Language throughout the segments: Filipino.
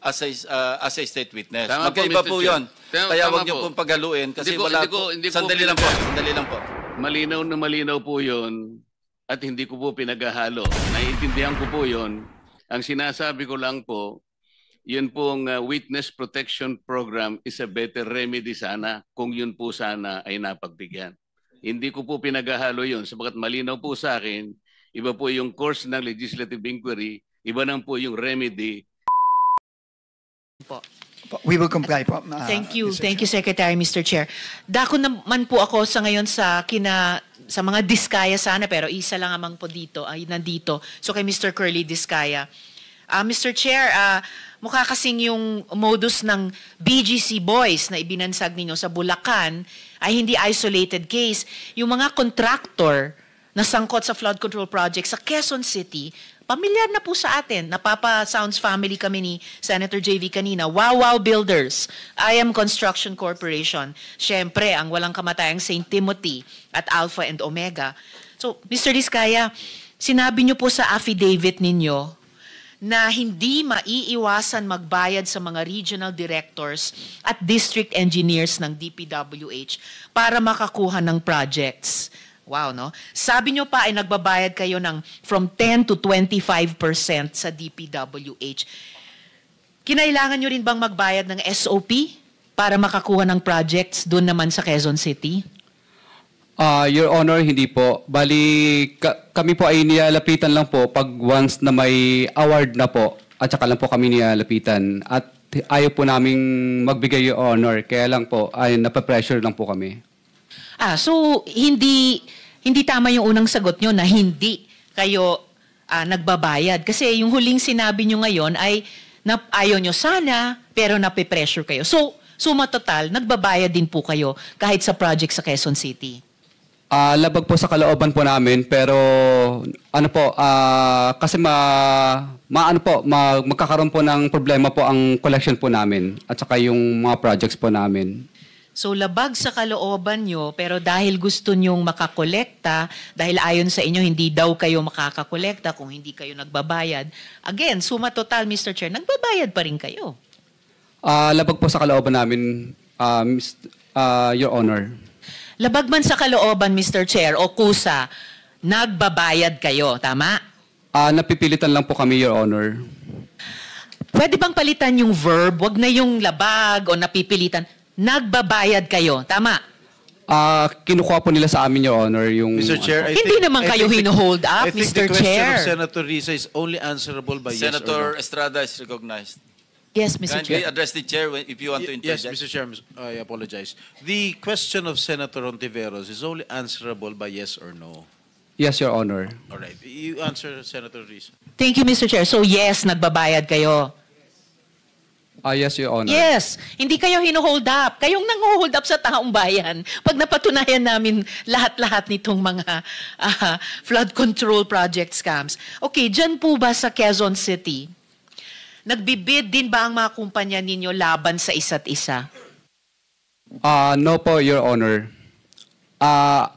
as a state witness. Tama po, Magkaiba Mr. po Chair. yun. Kaya Tama wag niyo po. pong paghaluin kasi Hindi ko sandali lang po. Sandali lang po. Malinaw na malinaw po yun at hindi ko po pinaghahalo. Naiintindihan ko po yun. Ang sinasabi ko lang po, yun pong Witness Protection Program is a better remedy sana kung yun po sana ay napagbigyan. Hindi ko po pinaghahalo yun sapagat malinaw po sa akin, iba po yung course ng legislative inquiry, iba nang po yung remedy. We will comply po. Thank you. Mr. Thank you, Secretary, Mr. Chair. Dako naman po ako sa ngayon sa mga Diskaya sana, pero isa lang amang po dito, ay nandito. So kay Mr. Curly Diskaya. Mr. Chair, mukha kasing yung modus ng BGC Boys na ibinansag ninyo sa Bulacan ay hindi isolated case. Yung mga contractor na sangkot sa flood control project sa Quezon City, pamilyar na po sa atin. Napapa Sounds family kami ni Senator JV kanina. Wow Builders, IM Construction Corporation. Siyempre, ang walang kamatayang St. Timothy at Alpha and Omega. So, Mr. Diskaya, sinabi niyo po sa affidavit ninyo na hindi maiiwasan magbayad sa mga regional directors at district engineers ng DPWH para makakuha ng projects. Wow, no? Sabi nyo pa ay nagbabayad kayo ng from 10 to 25% sa DPWH. Kinailangan nyo rin bang magbayad ng SOP para makakuha ng projects doon naman sa Quezon City? Your Honor, hindi po. Bali, kami po ay nilalapitan lang po pag once na may award na po at saka lang po kami nilalapitan. At ayaw po naming magbigay, Your Honor. Kaya lang po, ay napapressure lang po kami. So hindi tama yung unang sagot nyo na hindi kayo nagbabayad. Kasi yung huling sinabi nyo ngayon ay ayaw nyo sana, pero napipressure kayo. So, suma total, nagbabayad din po kayo kahit sa project sa Quezon City. Labag po sa kalooban po namin, pero ano po, kasi magkakaroon po ng problema po ang collection po namin at saka yung mga projects po namin. So labag sa kalooban nyo, pero dahil gusto nyong makakolekta, dahil ayon sa inyo hindi daw kayo makakakolekta kung hindi kayo nagbabayad. Again, suma total, Mr. Chair, nagbabayad pa rin kayo. Labag po sa kalooban namin, Your Honor. Labag man sa kalooban, Mr. Chair, o kusa, nagbabayad kayo, tama? Napipilitan lang po kami, Your Honor. Pwede bang palitan yung verb? Wag na yung labag o napipilitan. Nagbabayad kayo, tama? Kinukuha po nila sa amin, Your Honor, yung... Mr. Chair, Hindi naman kayo hino-hold up, I think Mr. the question Chair. of Senator Risa is only answerable by yes or Senator no. Estrada is recognized. Yes, Mr. Kindly Chair. address the chair if you want to Yes, interject. Mr. Chair, I apologize. The question of Senator Hontiveros is only answerable by yes or no. Yes, Your Honor. All right. You answer, Senator Risa. Thank you, Mr. Chair. So yes, nagbabayad kayo. Yes, Your Honor. Yes, hindi kayo hino-hold up. Kayong nang-hold up sa taong bayan. Pag napatunayan namin lahat-lahat nitong mga flood control project scams. Okay, dyan po ba sa Quezon City, nagbibid din ba ang mga kumpanya ninyo laban sa isa't isa? No po, Your Honor.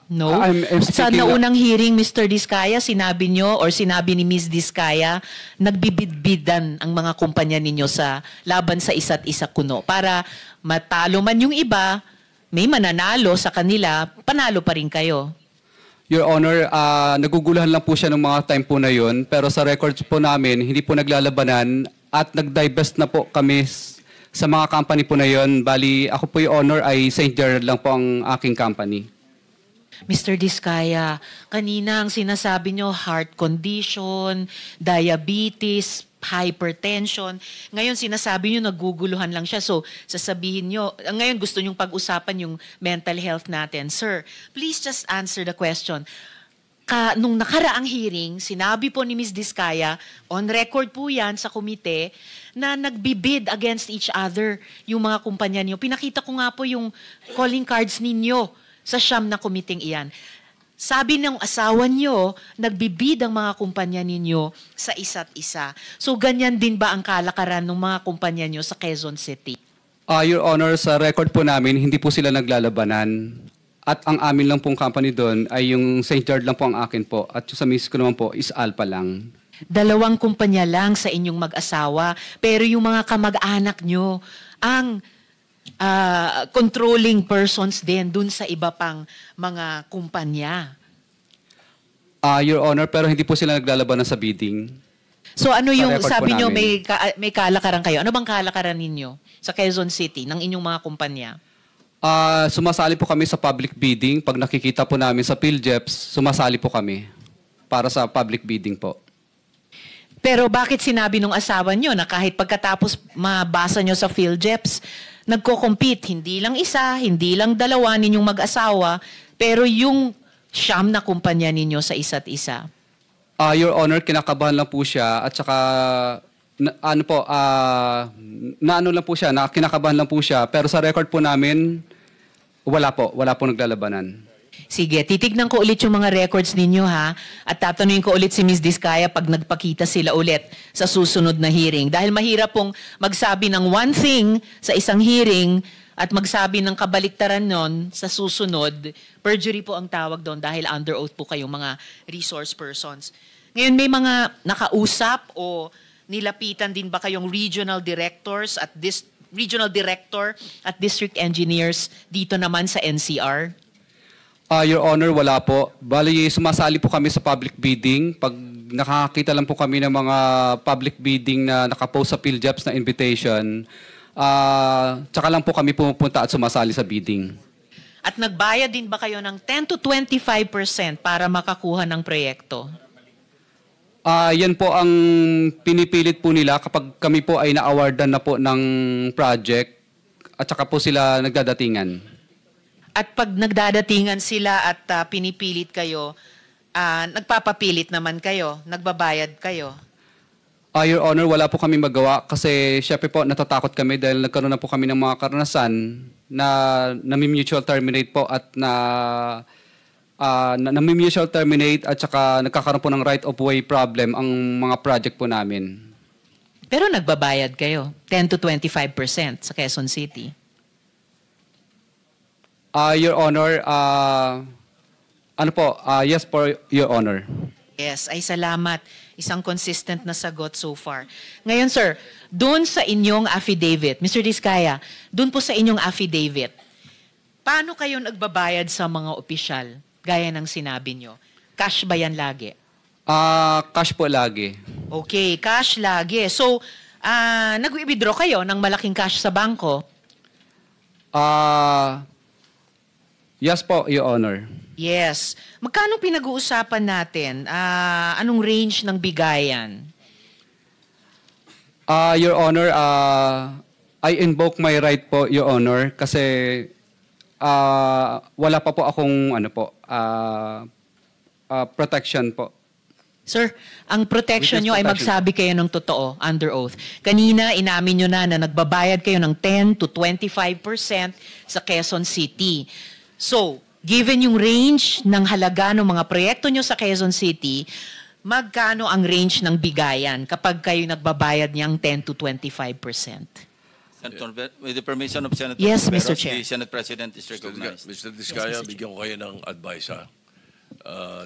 No? I'm Sa speaking... naunang hearing, Mr. Diskaya, sinabi nyo or sinabi ni Ms. Diskaya, nagbibid-bidan ang mga kumpanya ninyo sa laban sa isa't isa kuno. Para matalo man yung iba, may mananalo sa kanila, panalo pa rin kayo. Your Honor, naguguluhan lang po siya ng mga time po na yun. Pero sa records po namin, hindi po naglalabanan at nag-divest na po kami sa mga company po na yun. Bali, ako po, Your Honor, ay St. Gerard lang po ang aking company. Mr. Diskaya, kanina ang sinasabi nyo, heart condition, diabetes, hypertension. Ngayon sinasabi nyo, naguguluhan lang siya. So, sasabihin nyo, ngayon gusto nyong pag-usapan yung mental health natin. Sir, please just answer the question. Nung nakaraang hearing, sinabi po ni Ms. Diskaya, on record po yan sa komite, na nagbibid against each other yung mga kumpanya niyo. Pinakita ko nga po yung calling cards ninyo sa siyam na komiting iyan. Sabi ng asawa niyo, nagbibid ang mga kumpanya ninyo sa isa't isa. So ganyan din ba ang kalakaran ng mga kumpanya niyo sa Quezon City? Your Honor, sa record po namin, hindi po sila naglalabanan. At ang amin lang pong company doon ay yung St. Gerard lang po ang akin po. At yung sa miss ko naman po is Alpha lang. 2 kumpanya lang sa inyong mag-asawa, pero yung mga kamag-anak nyo, ang controlling persons din dun sa iba pang mga kumpanya. Your Honor, pero hindi po sila naglalaban sa bidding. So ano yung record po sabi nyo, namin. may kalakaran kayo? Ano bang kalakaran ninyo sa Quezon City ng inyong mga kumpanya? Sumasali po kami sa public bidding. Pag nakikita po namin sa PhilJeps, sumasali po kami para sa public bidding po. Pero bakit sinabi nung asawa nyo na kahit pagkatapos mabasa nyo sa PhilJeps, nagko-compete, hindi lang isa, hindi lang 2 ninyong mag-asawa, pero yung 9 na kumpanya ninyo sa isa't isa? Your Honor, kinakabahan lang po siya at saka kinakabahan lang po siya, pero sa record po namin wala po naglalabanan. Sige, titignan ko ulit yung mga records ninyo ha, at tatanungin ko ulit si Ms. Diskaya pag nagpakita sila ulit sa susunod na hearing. Dahil mahirap pong magsabi ng one thing sa isang hearing at magsabi ng kabaliktaran nun sa susunod. Perjury po ang tawag doon dahil under oath po kayong mga resource persons. Ngayon, may mga nakausap o nilapitan din ba kayong regional directors at regional director at district engineers dito naman sa NCR? Your Honor, wala po. Bali, sumasali po kami sa public bidding. Pag nakakita lang po kami ng mga public bidding na nakapost sa PhilJeps na invitation, tsaka lang po kami pumupunta at sumasali sa bidding. At nagbayad din ba kayo ng 10 to 25% para makakuha ng proyekto? Yan po ang pinipilit po nila kapag kami po ay na-awardan na po ng project at saka po sila nagdadatingan. At pag nagdadatingan sila at pinipilit kayo, nagpapapilit naman kayo, nagbabayad kayo? Your Honor, wala po kami magawa kasi syempre po natatakot kami dahil nagkaroon na po kami ng mga karanasan na nami-mutual terminate po at nami-mutual terminate at saka nagkakaroon po ng right of way problem ang mga project po namin. Pero nagbabayad kayo, 10 to 25% sa Quezon City. Your Honor, yes po, Your Honor. Yes, ay salamat. Isang consistent na sagot so far. Ngayon, sir, doon sa inyong affidavit, Mr. Diskaya, doon po sa inyong affidavit, paano kayo nagbabayad sa mga opisyal, gaya ng sinabi nyo? Cash ba yan lagi? Cash po lagi. Okay, cash lagi. So, nag-withdraw kayo ng malaking cash sa bangko? Yes po, Your Honor. Yes. Magkano pinag-uusapan natin? Anong range ng bigayan? Your Honor, I invoke my right po, Your Honor, kasi wala pa po akong protection po. Sir, ang protection Witness nyo ay protection. magsabi kayo ng totoo, under oath. Kanina, inamin nyo na nagbabayad kayo ng 10 to 25% sa Quezon City. So, given yung range ng halaga ng mga proyekto nyo sa Quezon City, magkano ang range ng bigayan kapag kayo nagbabayad niyang 10 to 25%? Senator, with the permission of Senator Yes, Tiveros, Mr. Chair. the Senate President is recognized. Mr. Diskaya, Mr. Chair. bigyan ko kayo ng advice, ha?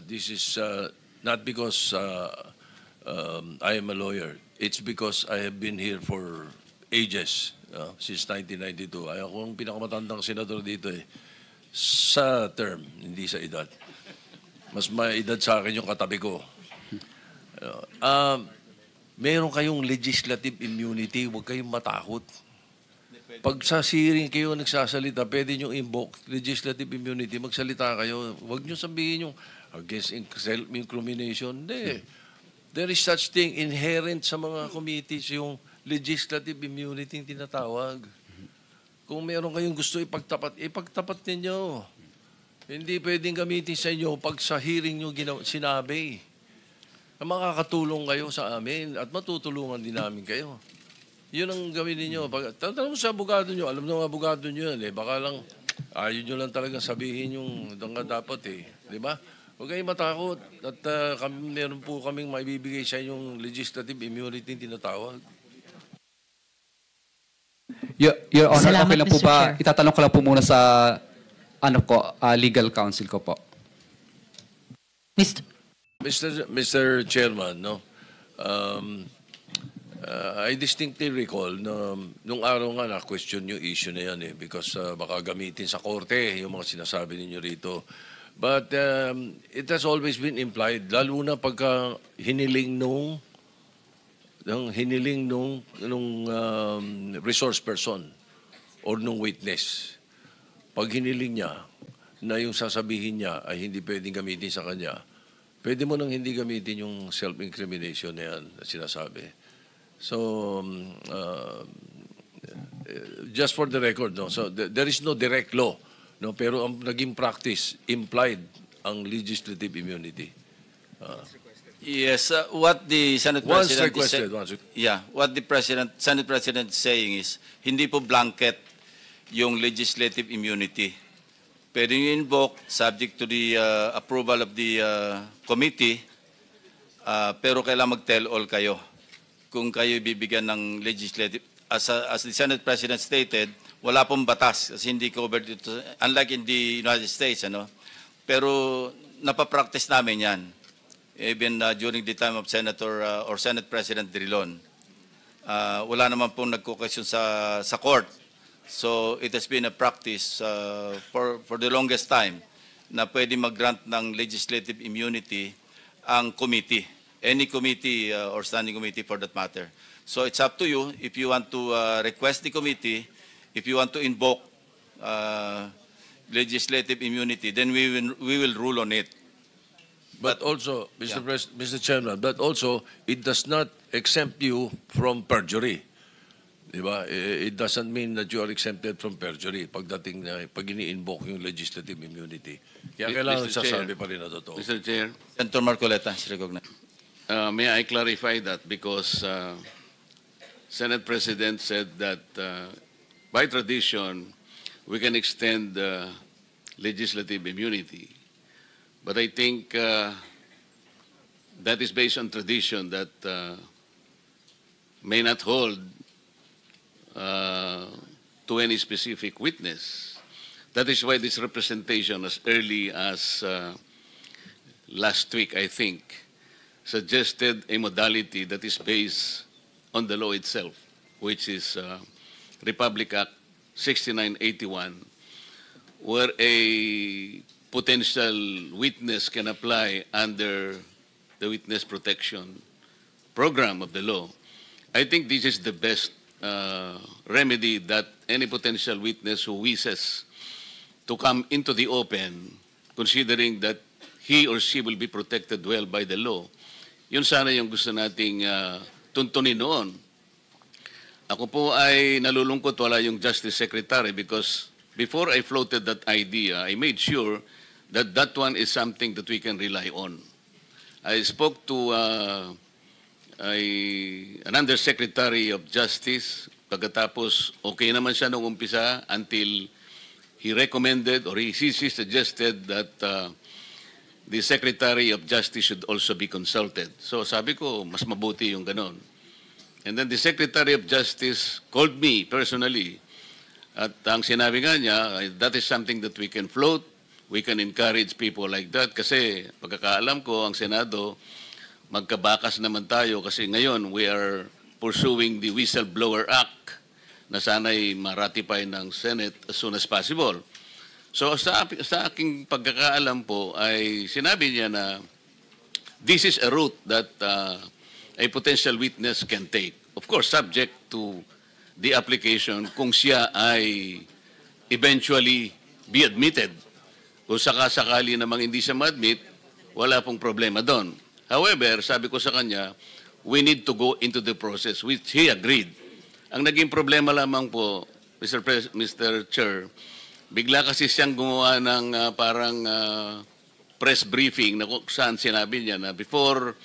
This is not because I am a lawyer. It's because I have been here for ages, since 1992. Ay, ako ang pinakamatandang senador dito eh. Sa term, hindi sa edad. Mas may edad sa akin yung katabi ko. Meron kayong legislative immunity, huwag kayong matakot. Pag sa hearing kayo nagsasalita, pwede nyo invoke legislative immunity, magsalita kayo. Huwag nyo sabihin yung against self-incrimination. Hindi. There is such thing inherent sa mga committees, yung legislative immunity yung tinatawag. Kung meron kayong gusto ipagtapat ninyo. Hindi pwedeng gamitin sa inyo pag sa hearing nyo sinabi. Na makakatulong kayo sa amin at matutulungan din namin kayo. Yun ang gawin ninyo. Tatanong mo sa abogado nyo, alam ng abogado nyo yan eh. Baka lang, ayaw nyo lang talagang sabihin yung dapat eh. Di ba? Huwag kayong matakot. At meron po kaming maibibigay sa inyong legislative immunity tinatawag. Your Honor, Salamat, okay lang po Mr. ba? Chair. Itatanong ko lang po muna sa legal counsel ko po. Mr. Mr. Chairman, no? I distinctly recall na nung araw nga na-question yung issue na yan because baka gamitin sa korte yung mga sinasabi ninyo rito. But it has always been implied, lalo na pagka hiniling nung resource person or nung witness. Pag hiniling niya na yung sasabihin niya ay hindi pwedeng gamitin sa kanya, pwede mo nang hindi gamitin yung self-incrimination na yan na sinasabi. So, just for the record, no? So there is no direct law, no? Pero ang naging practice, implied ang legislative immunity. Yes, what the Senate Once President requested, what the Senate President is saying is hindi po blanket yung legislative immunity. Pwede nyo invoke subject to the approval of the committee, pero kailangan mag-tell all kayo kung kayo bibigyan ng legislative. As the Senate President stated, wala pong batas kasi hindi covered ito, unlike in the United States, ano? Pero napapractice namin yan. Even during the time of Senator or Senate President Drilon. Wala naman pong nagko-question sa court. So it has been a practice for the longest time na pwede mag-grant ng legislative immunity ang committee. Any committee or standing committee for that matter. So it's up to you if you want to request the committee, if you want to invoke legislative immunity, then we will rule on it. But also, Mr. Chairman, but also, it does not exempt you from perjury. Diba? It doesn't mean that you are exempted from perjury pagdating na pag ini-invoke yung legislative immunity. Kaya kailangan sasabi pa rin na totoo. Mr. Chair, Senator Marcoleta is recognized. may I clarify that because Senate President said that by tradition, we can extend legislative immunity. But I think that is based on tradition that may not hold to any specific witness. That is why this representation, as early as last week, I think, suggested a modality that is based on the law itself, which is Republic Act 6981, where a potential witness can apply under the witness protection program of the law. I think this is the best remedy that any potential witness who wishes to come into the open, considering that he or she will be protected well by the law. Yun sana yung gusto nating tuntunin noon. Ako po ay nalulungkot wala yung Justice Secretary because before I floated that idea, I made sure that that one is something that we can rely on. I spoke to an Undersecretary of Justice, pagkatapos okay naman siya nung umpisa until he recommended or he suggested that the Secretary of Justice should also be consulted. So sabi ko, mas mabuti yung ganon. And then the Secretary of Justice called me personally. At ang sinabi nga niya, that is something that we can float. We can encourage people like that. Kasi pagkakaalam ko, ang Senado, magkabakas naman tayo. Kasi ngayon, we are pursuing the Whistleblower Act na sana'y ma-ratify ng Senate as soon as possible. So sa aking pagkakaalam po ay sinabi niya na this is a route that a potential witness can take. Of course, subject to the application kung siya ay eventually be admitted. Kung sakasakali namang hindi siya ma-admit, wala pong problema doon. However, sabi ko sa kanya, we need to go into the process, which he agreed. Ang naging problema lamang po, Mr. Chair, bigla kasi siyang gumawa ng parang press briefing na kung saan sinabi niya na before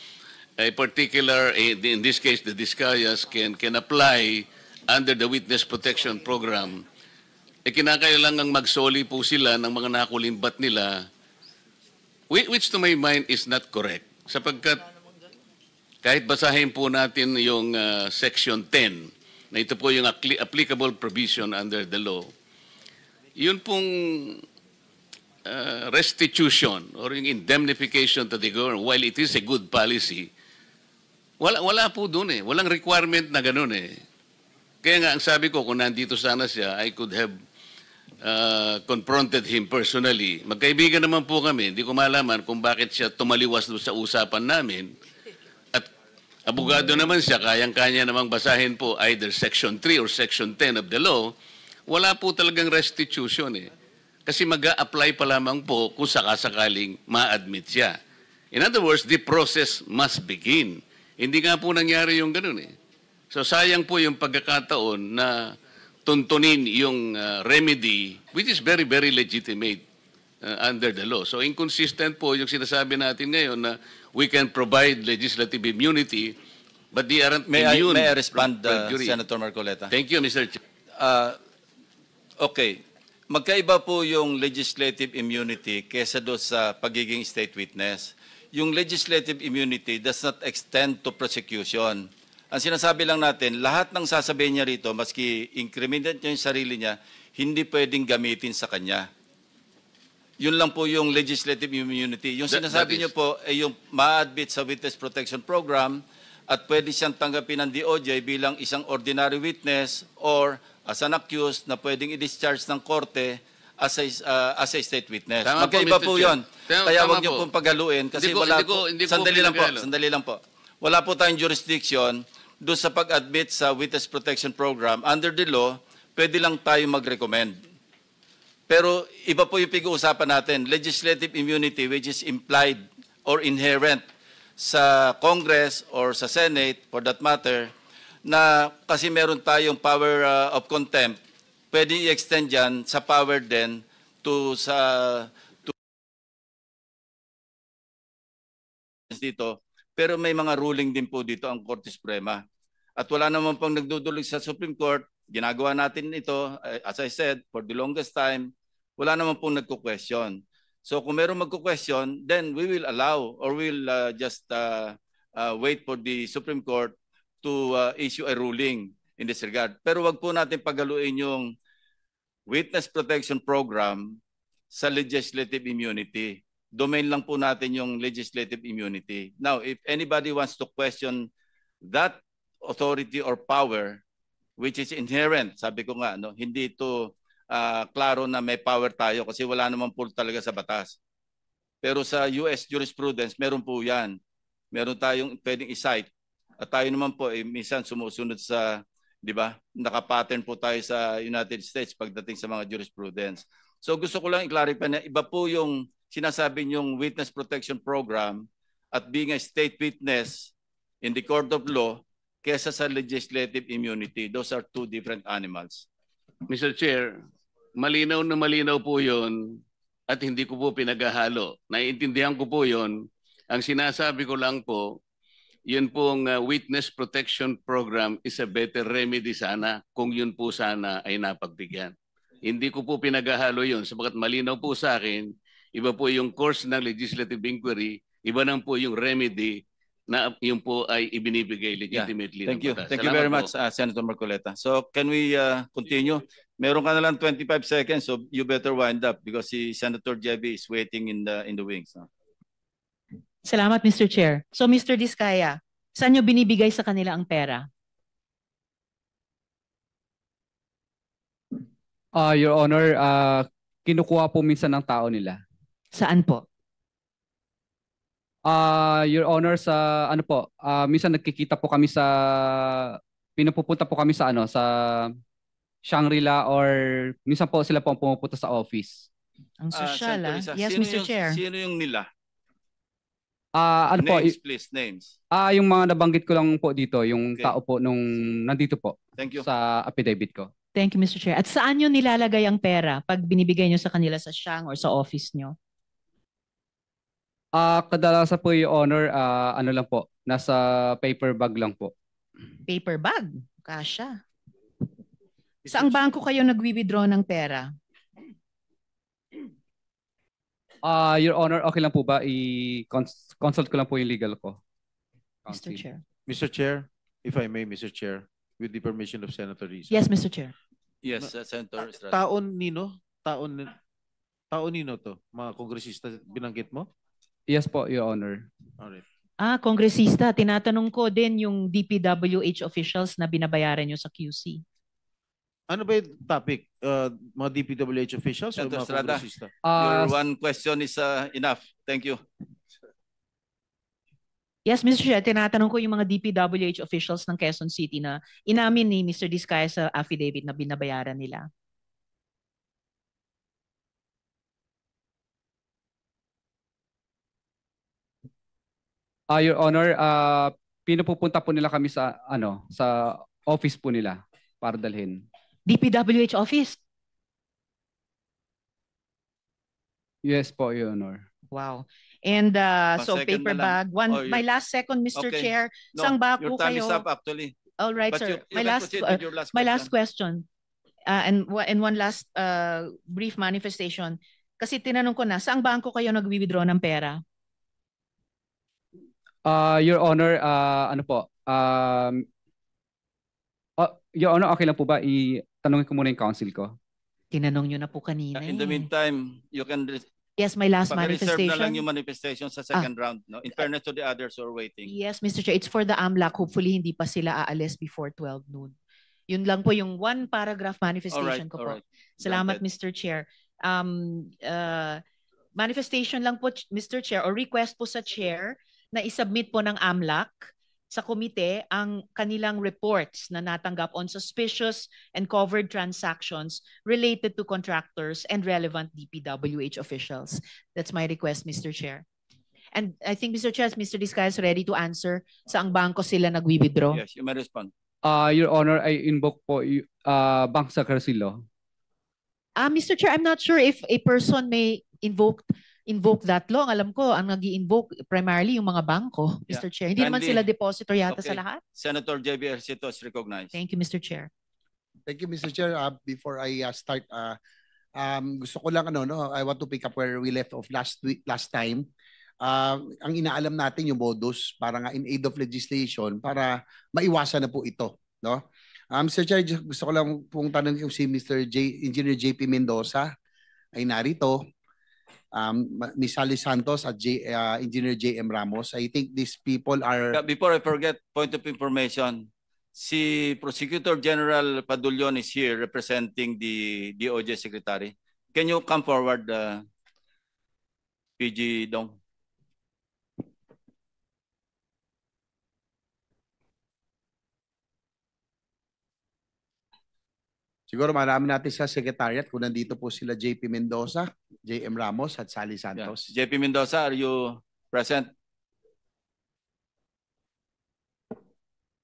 a particular, in this case, the Discayas can apply under the Witness Protection Program, kinakailangang magsoli po sila ng mga nakulimbat nila, which to my mind is not correct. Sapagkat kahit basahin po natin yung Section 10, na ito po yung applicable provision under the law, yun pong restitution or yung indemnification to the government, while it is a good policy, Wala po doon eh. Walang requirement na gano'n eh. Kaya nga, ang sabi ko, kung nandito sana siya, I could have confronted him personally. Magkaibigan naman po kami. Hindi ko malaman kung bakit siya tumaliwas doon sa usapan namin. At abogado naman siya, kayang-kanya namang basahin po either Section 3 or Section 10 of the law. Wala po talagang restitution eh. Kasi mag-a-apply pa lamang po kung sakasakaling ma-admit siya. In other words, the process must begin. Hindi nga po nangyari yung ganun eh. So sayang po yung pagkakataon na tuntunin yung remedy, which is very, very legitimate under the law. So inconsistent po yung sinasabi natin ngayon na we can provide legislative immunity, but they aren't immune. May I respond, from perjury. Senator Marcoleta? Thank you, Mr. Chair. Okay. Magkaiba po yung legislative immunity kesa doon sa pagiging state witness. Yung legislative immunity does not extend to prosecution. Ang sinasabi lang natin, lahat ng sasabihin niya rito, maski incriminate niya yung sarili niya, hindi pwedeng gamitin sa kanya. Yun lang po yung legislative immunity. Yung sinasabi niyo po ay yung ma-admit sa Witness Protection Program at pwede siyang tanggapin ng DOJ bilang isang ordinary witness or as an accused na pwedeng i-discharge ng korte as a state witness. Tama Magkaiba po yun. Kaya tama wag niyo po. pong paghaluin kasi sandali lang po. Wala po tayong jurisdiction doon sa pag-admit sa Witness Protection Program. Under the law, pwede lang tayo mag-recommend. Pero iba po yung pag-uusapan natin, legislative immunity which is implied or inherent sa Congress or sa Senate, for that matter, na kasi meron tayong power of contempt, pwede i-extend yan sa power din to dito. Pero may mga ruling din po dito ang Korte Suprema. At wala naman pang nagdudulog sa Supreme Court. Ginagawa natin ito, as I said, for the longest time, wala naman pong nagko-question. So kung meron magko-question, then we will allow or we'll just wait for the Supreme Court to issue a ruling in this regard. Pero wag po natin paghaluin yung Witness Protection Program sa legislative immunity. Domain lang po natin yung legislative immunity. Now, if anybody wants to question that authority or power, which is inherent, sabi ko nga, no, hindi ito klaro na may power tayo kasi wala naman po talaga sa batas. Pero sa US jurisprudence, meron po yan. Meron tayong pwedeng i-cite. At tayo naman po, minsan sumusunod sa, di ba, nakapattern po tayo sa United States pagdating sa mga jurisprudence. So gusto ko lang i-clarify na iba po yung sinasabi niyong Witness Protection Program at being a state witness in the court of law kesa sa legislative immunity. Those are two different animals. Mr. Chair, malinaw na malinaw po yun at hindi ko po pinaghahalo. Naiintindihan ko po yun. Ang sinasabi ko lang po, yun pong Witness Protection Program is a better remedy sana kung yun po sana ay napagbigyan. Hindi ko po pinaghahalo yun sapagat malinaw po sa akin, iba po yung course ng legislative inquiry, iba nang po yung remedy na yun po ay ibinibigay legitimately. Thank you. ng batas. Thank you very much, Senator Marcoleta. So can we continue? Meron ka na lang 25 seconds, so you better wind up because si Senator Jebby is waiting in the wings. Salamat, Mr. Chair. So, Mr. Diskaya, saan nyo binibigay sa kanila ang pera? Your Honor, kinukuha po minsan ng tao nila. Saan po? Your Honor, sa ano po, minsan nagkikita po kami sa, pinupupunta po kami sa ano, sa Shangri-La or minsan po sila po ang pumupunta sa office. Ang sosyal, Senator Risa, Yes, sino Mr. yung- Chair. Sino yung nila? Ano po, Names, please, names. yung mga nabanggit ko lang po dito, yung Okay. tao po nung nandito po Thank you. sa affidavit ko. Thank you, Mr. Chair. At saan nyo nilalagay ang pera pag binibigay nyo sa kanila sa Shang or sa office nyo? Kadalasan po, Your Honor, ano lang po, nasa paper bag lang po. Paper bag. Kasha. Saang bangko kayo nagwi-withdraw ng pera? Your Honor, okay lang po ba i-consult ko lang po yung legal ko? Mr. Counsel. Chair. Mr. Chair, if I may, Mr. Chair, with the permission of Senator Risa. Yes, Mr. Chair. Yes, Senator Estrada. Taon nino to? Mga kongresista binanggit mo? Yes po, Your Honor. Alright. Kongresista, tinatanong ko din yung DPWH officials na binabayaran nyo sa QC. Ano ba yung topic? Mga DPWH officials o Senator mga Estrada. kongresista? Your one question is enough. Thank you. Yes, Mr. Chair, tinatanong ko yung mga DPWH officials ng Quezon City na inamin ni Mr. Diskaya sa affidavit na binabayaran nila. Your Honor, pinupupunta po nila kami sa sa office po nila para dalhin. DPWH office? Yes po, Your Honor. Wow. And so Second paper na lang. bag. Oh, My last second, Mr. Okay. Chair. No, Saan ba your po time is kayo? up actually. All right, But sir. you can proceed with your My last question. And one last brief manifestation. Kasi tinanong ko na, saang bangko kayo nag-withdraw ng pera? Your Honor, ano po? Your Honor, okay lang po ba itanungin ko muna yung counsel ko? Tinanong nyo na po kanina. In the meantime, you can Yes, my last paki-reserve na lang manifestation. yung manifestation sa second round. No? In fairness to the others who are waiting. Yes, Mr. Chair, it's for the AMLAC. Hopefully, hindi pa sila aalis before 12 noon. Yun lang po yung one paragraph manifestation ko po. Salamat, Mr. Chair. Manifestation lang po, Mr. Chair, or request po sa Chair na isubmit po ng AMLAC sa komite ang kanilang reports na natanggap on suspicious and covered transactions related to contractors and relevant DPWH officials. That's my request, Mr. Chair. And I think, Mr. Chair, Mr. Diskaya is ready to answer saang bangko sila nag-withdraw. Yes, you may respond. Your Honor, I invoke po Bank sa Carcilo. Mr. Chair, I'm not sure if a person may invoke that law. Alam ko, ang nag-i-invoke primarily yung mga bangko, Mr. Chair. Hindi naman sila depositor yata sa lahat. Senator J.B. Ercito is recognized. Thank you, Mr. Chair. Thank you, Mr. Chair. Before I start, gusto ko lang I want to pick up where we left off last time. Ang inaalam natin yung modus para nga in aid of legislation para maiwasan na po ito, no? Mr. Chair, gusto ko lang pong tanong kung si Engineer JP Mendoza ay narito. Ms. Sally Santos at Engineer JM Ramos. I think these people are... Before I forget, point of information, si Prosecutor General Padulyon is here representing the DOJ Secretary. Can you come forward, PG Dong? Siguro marami natin sa Secretariat kung nandito po sila JP Mendoza, JM Ramos at Sally Santos. Yeah. JP Mendoza, are you present?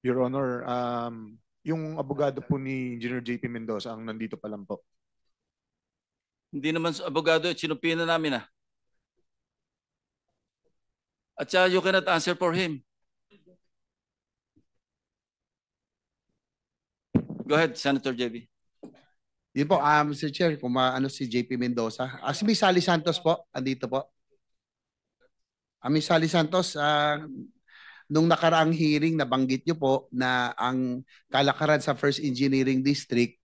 Your Honor, yung abogado po ni Engineer JP Mendoza ang nandito pa lang po. Hindi naman abogado, sinupina namin At saka you cannot answer for him. Go ahead, Senator JB. Yun po, Mr. Chair, kung si JP Mendoza. Si Ms. Sally Santos po, andito po. Ms. Sally Santos, nung nakaraang hearing, nabanggit nyo po na ang kalakaran sa First Engineering District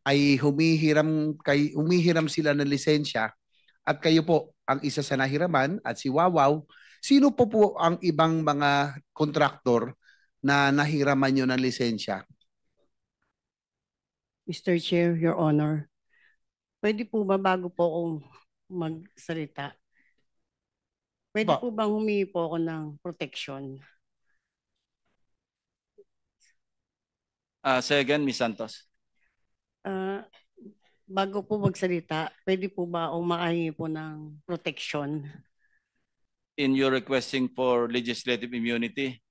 ay humihiram sila ng lisensya at kayo po ang isa sa nahiraman at si Wawaw. Sino po ang ibang mga kontraktor na nahiraman nyo ng lisensya? Mr. Chair, Your Honor, pwede po ba bago po ako magsalita? Pwede po bang humingi po ako ng protection? Say again, Ms. Santos. Bago po magsalita, pwede po ba ako makahingi po ng protection? In your requesting for legislative immunity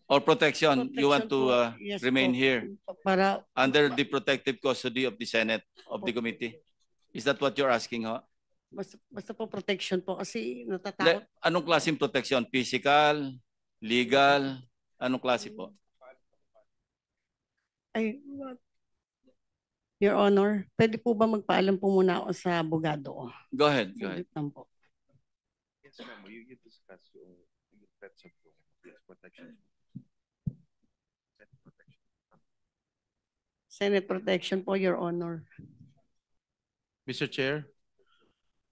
or protection, you want to yes remain po, here para under the protective custody of the Senate, of the committee? Is that what you're asking? basta po protection po kasi natatakot. Anong klaseng protection? Physical? Legal? Anong klase po? Ay, Your Honor, pwede po ba magpaalam po muna ako sa abogado? Go ahead, go ahead. Po. Yes, ma'am. You discuss yung threats of protection. Senate protection po, Your Honor. Mr. Chair,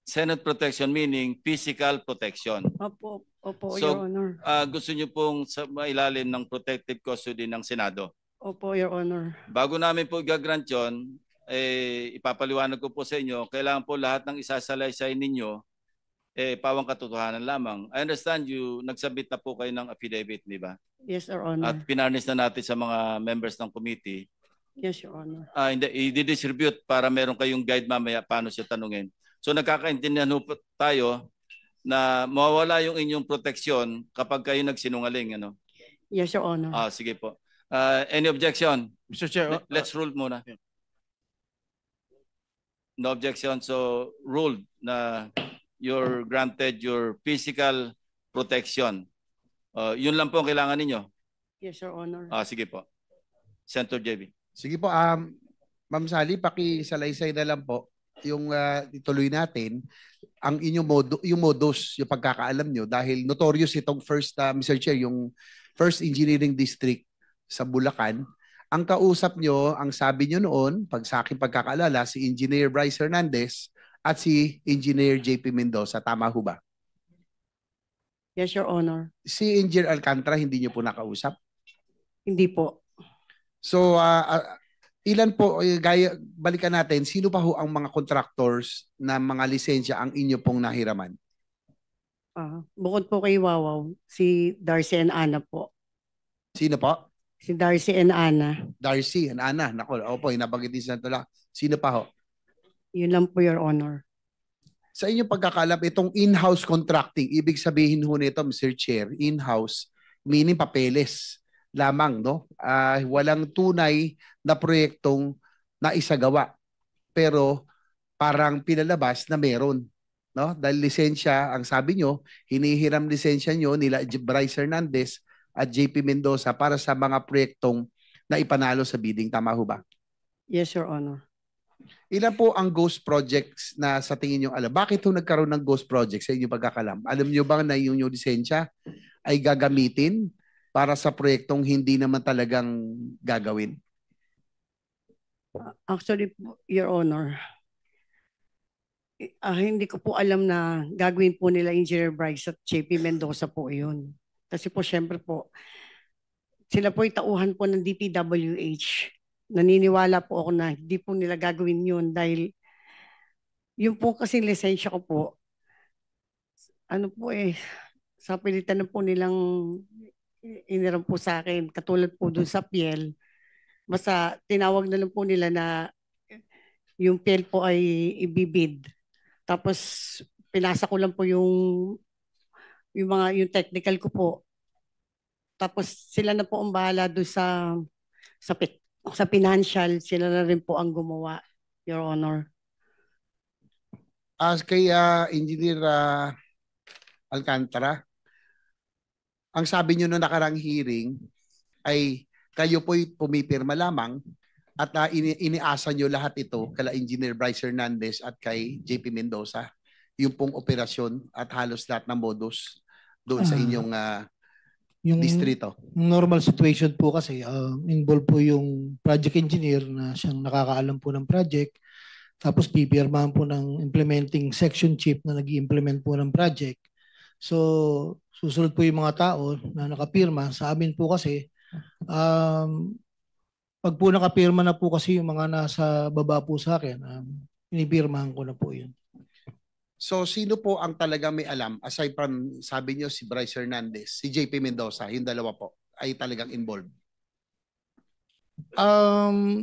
Senate protection meaning physical protection. Opo, So, Your Honor. Gusto niyo pong sa mailalim ng protective custody ng Senado. Opo, Your Honor. Bago namin po gagrant yun, ipapaliwanag ko po sa inyo, kailangan po lahat ng isasalaysay ninyo, pawang katotohanan lamang. I understand you, nagsabit na po kayo ng affidavit, di ba? Yes, Your Honor. At pinarnis na natin sa mga members ng committee. Yes, Your Honor. I-distribute para meron kayong guide mamaya paano siya tanungin. So nagkakaintindihan po tayo na mawawala yung inyong proteksyon kapag kayo nagsinungaling. Ano? Yes, Your Honor. Sige po. Any objection? Mr. Chair, Let's rule muna. No objection. So ruled na you're granted your physical protection. Yun lang po ang kailangan ninyo. Yes, Your Honor. Sige po. Senator JB. Sige po, Ma'am Sally, pakisalaysay na lang po yung ituloy natin ang inyong yung modus, yung pagkakaalam nyo dahil notorious itong first, Mr. Chair, yung first engineering district sa Bulacan. Ang kausap nyo, ang sabi nyo noon, pag sa aking pagkakaalala, si Engineer Bryce Hernandez at si Engineer JP Mendoza. Tama ho ba? Yes, Your Honor. Si Engineer Alcantara, hindi nyo po nakausap? Hindi po. So, ilan po, balikan natin, sino pa ho ang mga contractors na mga lisensya ang inyo pong nahiraman? Bukod po kay Wawaw, si Darcy and Ana po. Sino po? Si Darcy and Ana. Darcy and Ana. Naku, opo, nabanggit din sa tula. Sino pa ho? Yun lang po, Your Honor. Sa inyong pagkakalap, itong in-house contracting, ibig sabihin ho nito, Mr. Chair, in-house, meaning papeles lamang, no? Walang tunay na proyektong naisagawa. Pero parang pinalabas na meron, no? Dahil lisensya, ang sabi nyo, hinihiram lisensya nyo nila Bryce Hernandez at JP Mendoza para sa mga proyektong na ipanalo sa bidding. Tama ho ba? Yes, Your Honor. Ilan po ang ghost projects na sa tingin nyo alam? Bakit ho nagkaroon ng ghost projects sa inyong pagkakalam? Alam nyo ba na yung lisensya ay gagamitin para sa proyektong hindi naman talagang gagawin? Actually, Your Honor, hindi ko po alam na gagawin po nila Engineer Bryce at JP Mendoza po yun. Kasi po syempre po, sila po tauhan po ng DPWH. Naniniwala po ako na hindi po nila gagawin yun dahil yung po kasing lisensya ko po, sa pilitan na po nilang iniram po sa akin, katulad po dun sa PL, basta tinawag na lang po nila na yung PL po ay ibibid. Tapos pinasa ko lang po yung technical ko po. Tapos sila na po ang bahala doon sa financial, sila na rin po ang gumawa, Your Honor. As kay Engineer Alcantara, ang sabi nyo na nakarang hearing ay kayo po'y pumipirma lamang at iniasa nyo lahat ito kala Engineer Bryce Hernandez at kay JP Mendoza, yung pong operasyon at halos lahat ng modus doon sa inyong yung distrito. Normal situation po kasi involved po yung project engineer na siyang nakakaalam po ng project, tapos pipirmahan po ng implementing section chief na nag-i-implement po ng project. So susunod po yung mga tao na nakapirma. Sa amin po kasi pag po nakapirma na po kasi yung mga nasa baba po sa akin, pinipirmahan ko na po yun. So sino po ang talagang may alam aside from sabi niyo si Bryce Hernandez, si JP Mendoza, yung dalawa po ay talagang involved?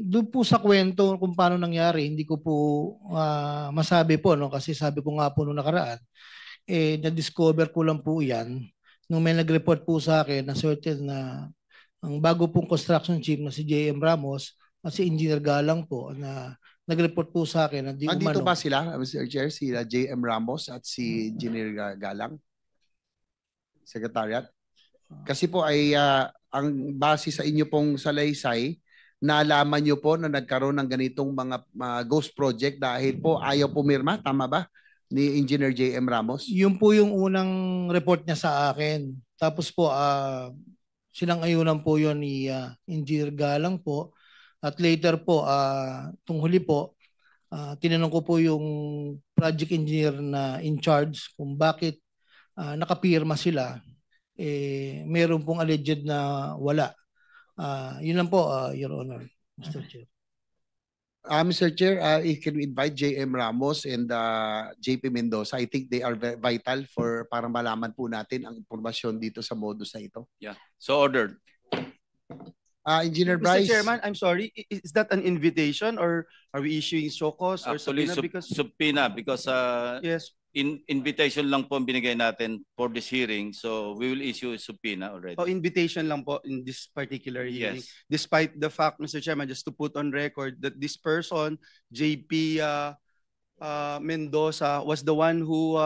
Doon po sa kwento kung paano nangyari, hindi ko po masabi po, no? Kasi sabi ko nga po nung nakaraan, na-discover ko lang po yan nung may nag-report po sa akin na certain na ang bago pong construction chief na si JM Ramos at si Engineer Galang po na nag-report po sa akin na di umano. Dito ba sila, Mr. Chair, si JM Ramos at si Engineer Galang? Secretariat? Kasi po ay ang base sa inyo pong salaysay, nalaman nyo po na nagkaroon ng ganitong mga ghost project dahil po ayaw pumirma, tama ba? Ni Engineer JM Ramos? Yun po yung unang report niya sa akin. Tapos po, sinang-ayunan po yun ni Engineer Galang po. At later po, itong huli po, tinanong ko po yung project engineer na in charge kung bakit nakapirma sila, meron pong alleged na wala. Yun lang po, Your Honor, Mr. Chair. Mr. Chair, if can we invite JM Ramos and JP Mendoza? I think they are vital for para malaman po natin ang impormasyon dito sa modus na ito. Yeah. So ordered. Engineer Mr. Bryce. Chairman, I'm sorry. Is that an invitation or are we issuing show cause or Actually, subpoena? subpoena because Yes. invitation lang po ang binigay natin for this hearing. So we will issue a subpoena already. Invitation lang po in this particular hearing. Yes. Despite the fact, Mr. Chairman, just to put on record that this person, JP Mendoza, was the one who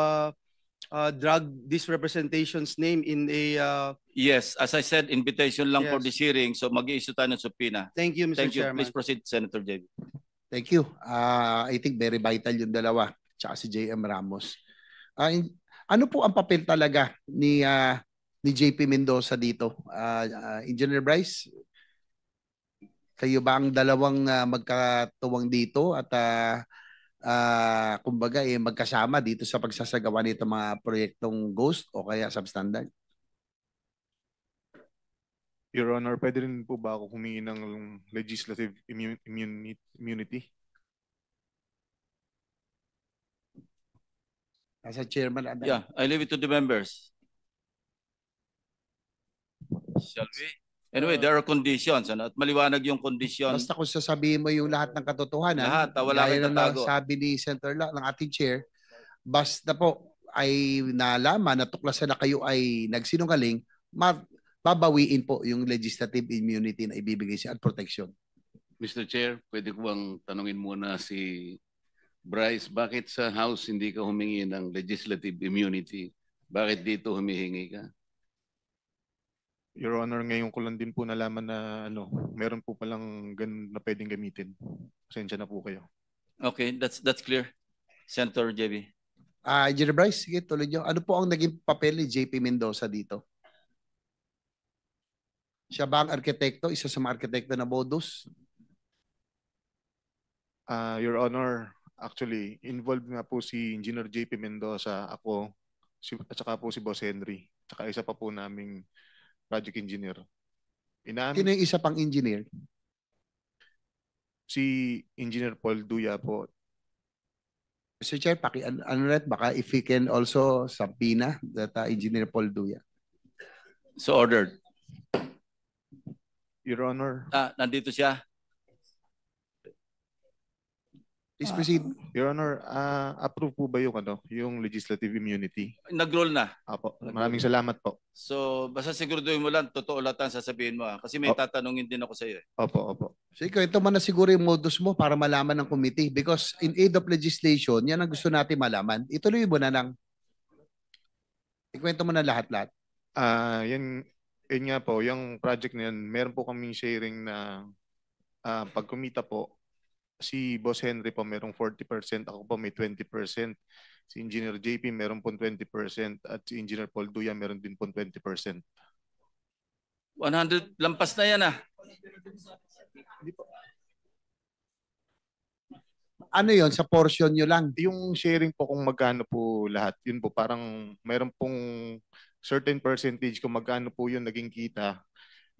dragged this representation's name in a... Yes, as I said, invitation lang for Yes. this hearing. So mag-i-issue tayo ng subpoena. Thank you, Mr. Thank you. Chairman. Please proceed, Senator JB. Thank you. I think very vital yung dalawa, tsaka si JM Ramos. Ano po ang papel talaga ni JP Mendoza dito? Engineer Bryce, kayo ba ang dalawang magkatuwang dito at kumbaga magkasama dito sa pagsasagawa nito mga proyektong ghost o kaya substandard? Your Honor, pwede rin po ba ako humingi ng legislative immunity? As a chairman, Yeah, I leave it to the members. Shall we? Anyway, there are conditions. At maliwanag yung condition. basta kung sasabihin mo yung lahat ng katotohanan, Lahat, wala gaya kang ng tatago. sabi ni Senator ng ating chair, basta po ay nalaman, natuklasan na kayo ay nagsinungaling, babawiin po yung legislative immunity na ibibigay siya at protection. Mr. Chair, pwede ko bang tanungin muna si Bryce, bakit sa House hindi ka humingi ng legislative immunity? Bakit dito humihingi ka? Your Honor, ngayon ko lang din po nalaman na meron po palang ganun na pwedeng gamitin. Pasensya na po kayo. Okay, that's clear. Senator JB. Engineer Bryce, sige, tuloy nyo. Ano po ang naging papel ni JP Mendoza dito? Siya ba ang arkitekto? Isa sa mga arkitekto na modus? Your Honor, actually, involved nga po si Engineer JP Mendoza, ako, at saka po si Boss Henry, at saka isa pa po naming project engineer. Sino yung isa pang engineer? Si Engineer Paul Duya po. Mr. Chair, baka if we can also subpoena that Engineer Paul Duya. So ordered. Your Honor. Nandito siya. Please proceed. Your Honor, approve po ba yung legislative immunity? Nag-roll na. Apo, maraming salamat po. So basta siguraduhin mo lang, totoo lahat ang sasabihin mo. Kasi may tatanungin din ako sa iyo. Opo. So ito man na siguro yung modus mo para malaman ng committee because in aid of legislation, yan ang gusto natin malaman. Ituloy mo na lang. Ikwento mo na lahat-lahat. Yan nga po, yung project na yan, meron po kaming sharing na pag kumita po, si Boss Henry po merong 40%, ako po may 20%. Si Engineer JP meron po 20% at si Engineer Paul Duya meron din po 20%. 100, lampas na yan Ano yon sa portion nyo lang? Yung sharing po kung magkano po lahat, yun po parang meron pong certain percentage kung magkano po yun naging kita.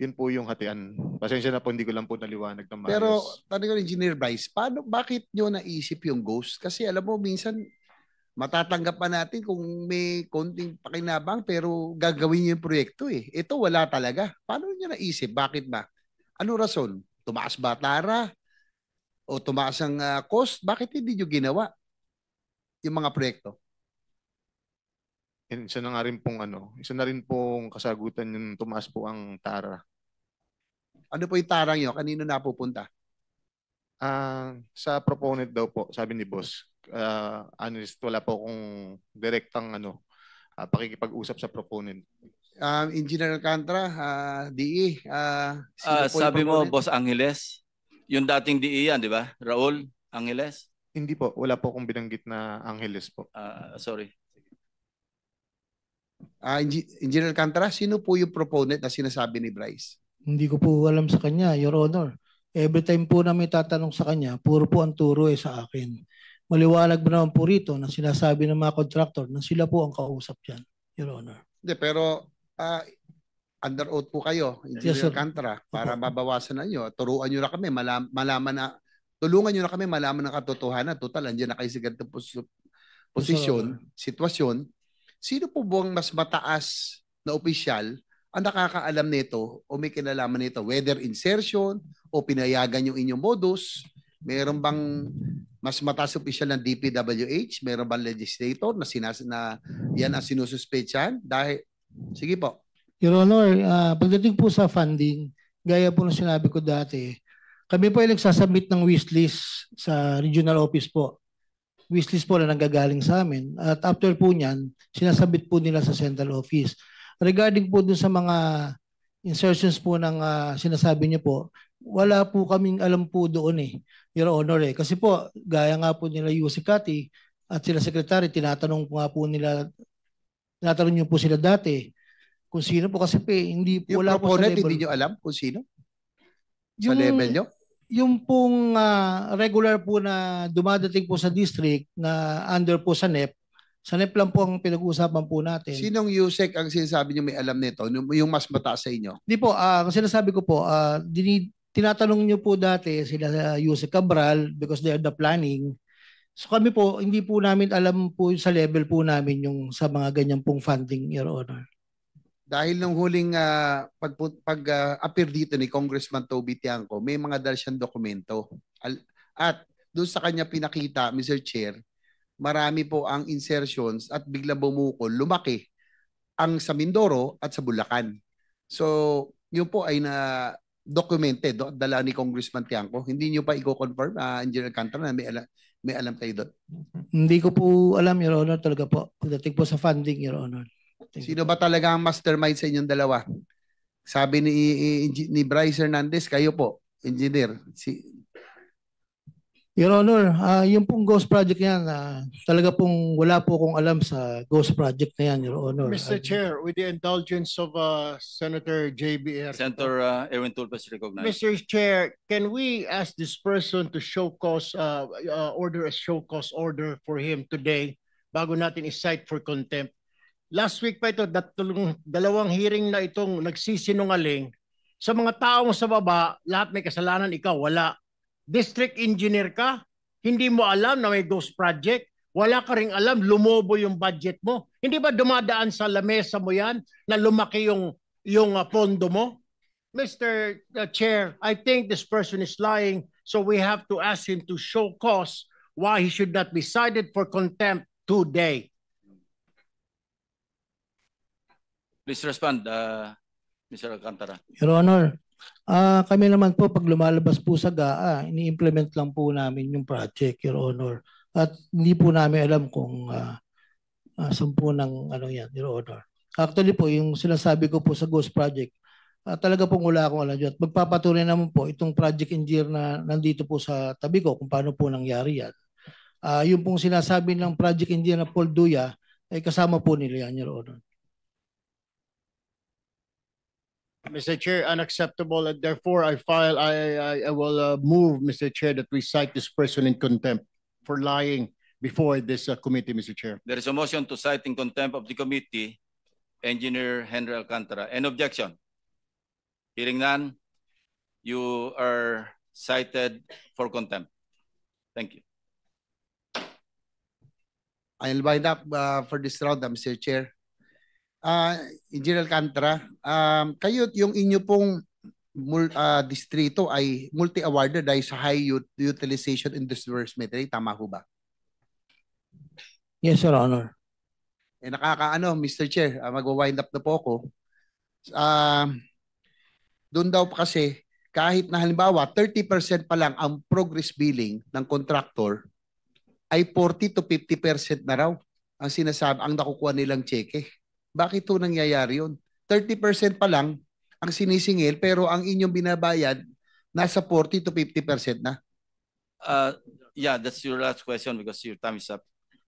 Yun po yung hatian. Pasensya na po, hindi ko lang po naliwanag ng maayos. Pero, tanong ko, Engineer Bryce, bakit nyo naisip yung ghost? Kasi alam mo, minsan, matatanggap pa natin kung may konting pakinabang, pero gagawin nyo yung proyekto eh. Ito, wala talaga. Paano nyo naisip? Bakit ba? Ano rason? Tumaas ba tara? O tumaas ang cost? Bakit hindi nyo ginawa yung mga proyekto? Isa na rin pong kasagutan yung tumaas po ang tara. Ano po yung tarang nyo? Kanino napupunta? Sa proponent daw po, sabi ni Boss. Honest, wala po akong direktang pakikipag-usap sa proponent. Engineer Alcantara, DE. Sabi mo, Boss Angeles, yung dating DE yan, di ba? Raul Angeles? Hindi po, wala po akong binanggit na Angeles po. Sorry. Engineer Alcantara, sino po yung proponent na sinasabi ni Bryce? Hindi ko po alam sa kanya, Your Honor. Every time po na may tatanong sa kanya, puro po ang turo sa akin. Maliwanag ba naman po rito na sinasabi ng mga contractor na sila po ang kausap dyan, Your Honor. Hindi, pero under oath po kayo, Engineer Yes, sir. Alcantara, para mabawasan na nyo. Turuan nyo na kami, malaman na, tulungan nyo na kami malaman ng katotohanan. Total, andyan na kayo sa ganitong posisyon, sitwasyon. Sino po buwang mas mataas na opisyal ang nakakaalam nito o may kinalaman nito? Whether insertion o pinayagan yung inyong modus, meron bang mas mataas opisyal ng DPWH? Meron bang legislator na yan ang sinususpetsahan? Dahil, sige po. Your Honor, pagdating po sa funding, gaya po ng sinabi ko dati, kami po ay nagsasubmit ng wishlist sa regional office po. Wishlist po na nanggagaling sa amin. At after po niyan, sinasabit po nila sa central office. Regarding po dun sa mga insertions po ng sinasabi niyo po, wala po kaming alam po doon Your Honor Kasi po, gaya nga po nila Yusek Kati at sila Secretary, tinatanong niyo po sila dati kung sino po kasi hindi po Yung wala po sa proponent, level. hindi nyo alam kung sino? Sa level nyo? Yung pong regular po na dumadating po sa district na under po sa NEP, sa NEP lang po ang pinag-uusapan po natin. Sinong Yusek ang sinasabi nyo may alam nito? Yung mas mataas sa inyo? Hindi po, ang sinasabi ko po, tinatanong nyo po dati sila Yusek Cabral because they are the planning. So kami po, hindi po namin alam po sa level po namin yung sa mga ganyan pong funding, Your Honor. Dahil nung huling pag-appear dito ni Congressman Toby Tiangco, may mga dal siyang dokumento. At doon sa kanya pinakita, Mr. Chair, marami po ang insertions at bigla bumukol, lumaki ang sa Mindoro at sa Bulacan. So, yun po ay na-documented, dala ni Congressman Tiangco. Hindi nyo pa i-confirm, Engineer Alcantara, na may alam kayo doon? Hindi ko po alam, Your Honor, talaga po. Pagdating po sa funding, Your Honor. Sino ba talaga ang mastermind sa inyong dalawa? Sabi ni Bryce Hernandez, kayo po, engineer. Your Honor, yung pong ghost project yan, talaga pong wala po akong alam sa ghost project na yan, Your Honor. Mr. Chair, with the indulgence of Senator JBR. Senator Erwin Tulfas recognized. Mr. Chair, can we ask this person to show cause, order a show cause order for him today bago natin i-cite for contempt? Last week pa ito, dalawang hearing na itong nagsisinungaling. Sa mga taong sa baba, lahat may kasalanan, ikaw wala. District engineer ka, hindi mo alam na may ghost project, wala ka ring alam, lumobo yung budget mo. Hindi ba dumadaan sa lamesa mo yan na lumaki yung pondo mo? Mr. Chair, I think this person is lying, so we have to ask him to show cause why he should not be cited for contempt today. Please respond, Mr. Alcantara. Your Honor, kami naman po pag lumalabas po sa GAA, ini-implement lang po namin yung project, Your Honor. At hindi po namin alam kung saan po ng yan, Your Honor. Actually po, yung sinasabi ko po sa Ghost Project, talaga pong wala akong alam dyan. At magpapatunay naman po itong project engineer na nandito po sa tabi ko kung paano po nangyari yan. Yung pong sinasabi ng project engineer na Paul Duya, ay kasama po nila yan, Your Honor. Mr. Chair, unacceptable, and therefore I will move, Mr. Chair, that we cite this person in contempt for lying before this committee, Mr. Chair. There is a motion to cite in contempt of the committee, Engineer Henry Alcantara. Any objection? Hearing none, you are cited for contempt. Thank you. I'll wind up for this round, Mr. Chair. Engineer Alcantara, kayo yung inyo pong distrito ay multi-awarded dahil sa high utilization in disbursement. Tama ho ba? Yes, Your Honor. Mr. Chair, mag-wind up na po ako. Doon daw pa kasi, kahit na halimbawa 30% pa lang ang progress billing ng contractor, ay 40 to 50% na raw ang sinasabi, ang nakukuha nilang cheque. Bakit ito nangyayari yun? 30% pa lang ang sinisingil pero ang inyong binabayad nasa 40 to 50% na. Yeah, that's your last question because your time is up.